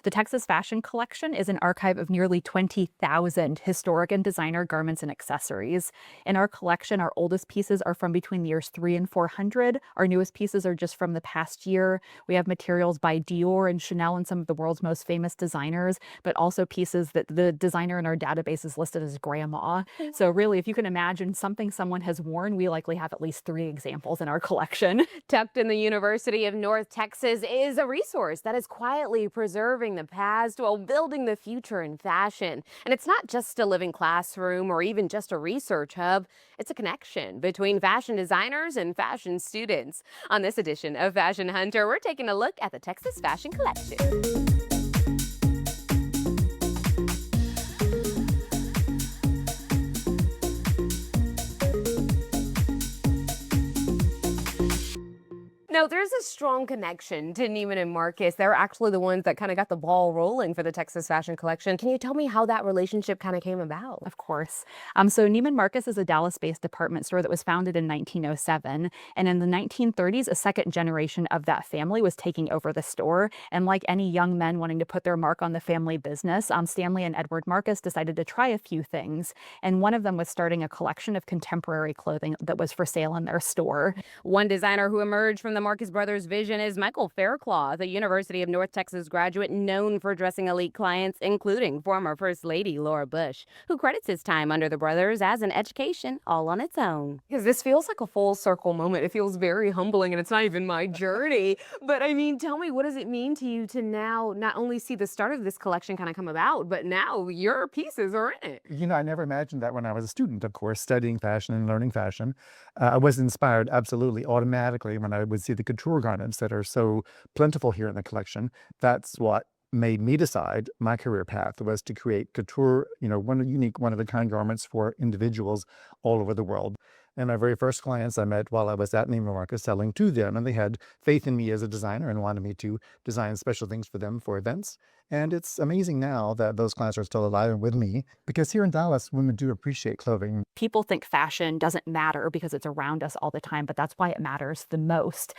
The Texas Fashion Collection is an archive of nearly 20,000 historic and designer garments and accessories. In our collection, our oldest pieces are from between the years 3 and 400. Our newest pieces are just from the past year. We have materials by Dior and Chanel and some of the world's most famous designers, but also pieces that the designer in our database is listed as grandma. So really, if you can imagine something someone has worn, we likely have at least 3 examples in our collection. Tucked in the University of North Texas is a resource that is quietly preserving the past while building the future in fashion. And it's not just a living classroom or even just a research hub. It's a connection between fashion designers and fashion students. On this edition of Fashion Hunter, we're taking a look at the Texas Fashion Collection. Now, there's a strong connection to Neiman and Marcus. They're actually the ones that kind of got the ball rolling for the Texas Fashion Collection. Can you tell me how that relationship kind of came about? Of course. So Neiman Marcus is a Dallas-based department store that was founded in 1907. And in the 1930s, a second generation of that family was taking over the store. And like any young men wanting to put their mark on the family business, Stanley and Edward Marcus decided to try a few things. And one of them was starting a collection of contemporary clothing that was for sale in their store. One designer who emerged from the Marcus Brothers' vision is Michael Faircloth, a University of North Texas graduate known for dressing elite clients, including former First Lady Laura Bush, who credits his time under the brothers as an education all on its own. Because this feels like a full circle moment. It feels very humbling, and it's not even my journey. But I mean, tell me, what does it mean to you to now not only see the start of this collection kind of come about, but now your pieces are in it? I never imagined that when I was a student, of course, studying fashion and learning fashion. I was inspired absolutely automatically when I would see the couture garments that are so plentiful here in the collection. That's what made me decide my career path was to create couture, one unique, one of a kind garments for individuals all over the world. And my very first clients I met while I was at Neiman Marcus selling to them, and they had faith in me as a designer and wanted me to design special things for them for events. And it's amazing now that those clients are still alive and with me, because here in Dallas, women do appreciate clothing. People think fashion doesn't matter because it's around us all the time, but that's why it matters the most.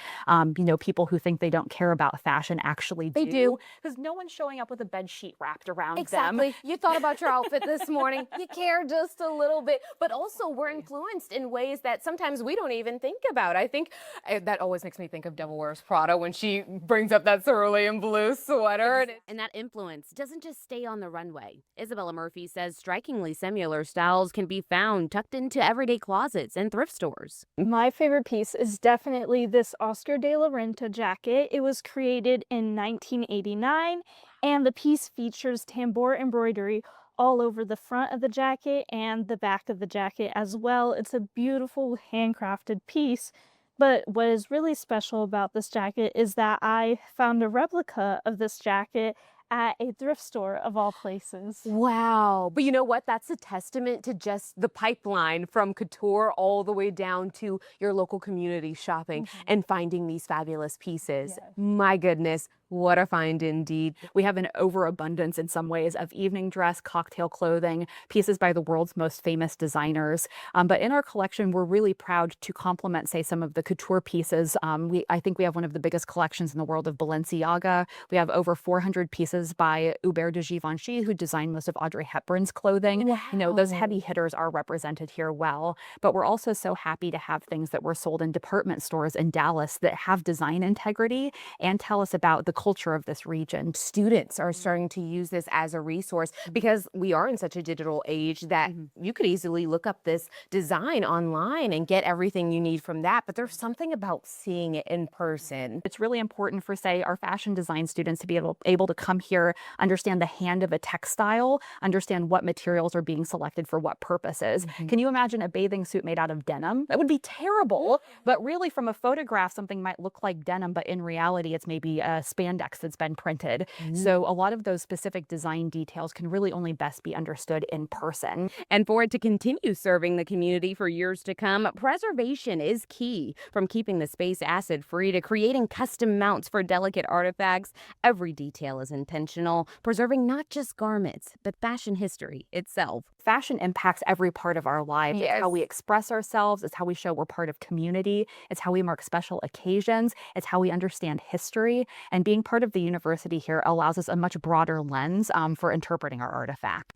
People who think they don't care about fashion actually do. They do. Because no one's showing up with a bed sheet wrapped around them. Exactly. You thought about your outfit this morning. You care just a little bit, but also we're influenced in ways that sometimes we don't even think about. I think that always makes me think of Devil Wears Prada when she brings up that cerulean blue sweater. And that influence doesn't just stay on the runway. Isabella Murphy says strikingly similar styles can be found tucked into everyday closets and thrift stores. My favorite piece is definitely this Oscar de la Renta jacket. It was created in 1989, and the piece features tambour embroidery all over the front of the jacket and the back of the jacket as well. It's a beautiful handcrafted piece. But what is really special about this jacket is that I found a replica of this jacket at a thrift store of all places. Wow. But you know what? That's a testament to just the pipeline from couture all the way down to your local community shopping and finding these fabulous pieces. Yes. My goodness. What a find indeed. We have an overabundance in some ways of evening dress, cocktail clothing, pieces by the world's most famous designers. But in our collection, we're really proud to complement, say, some of the couture pieces. I think we have one of the biggest collections in the world of Balenciaga. We have over 400 pieces by Hubert de Givenchy, who designed most of Audrey Hepburn's clothing. Wow. Those heavy hitters are represented here well. But we're also so happy to have things that were sold in department stores in Dallas that have design integrity and tell us about the culture of this region. Students are starting to use this as a resource because we are in such a digital age that you could easily look up this design online and get everything you need from that. But there's something about seeing it in person. It's really important for, say, our fashion design students to be able to come here, understand the hand of a textile, understand what materials are being selected for what purposes. Can you imagine a bathing suit made out of denim? That would be terrible. But really, from a photograph, something might look like denim, but in reality, it's maybe a spandex that's been printed. So a lot of those specific design details can really only best be understood in person. And for it to continue serving the community for years to come, preservation is key. From keeping the space acid-free to creating custom mounts for delicate artifacts, every detail is intentional, preserving not just garments, but fashion history itself. Fashion impacts every part of our lives. Yes. It's how we express ourselves. It's how we show we're part of community. It's how we mark special occasions. It's how we understand history. And being being part of the university here allows us a much broader lens for interpreting our artifact.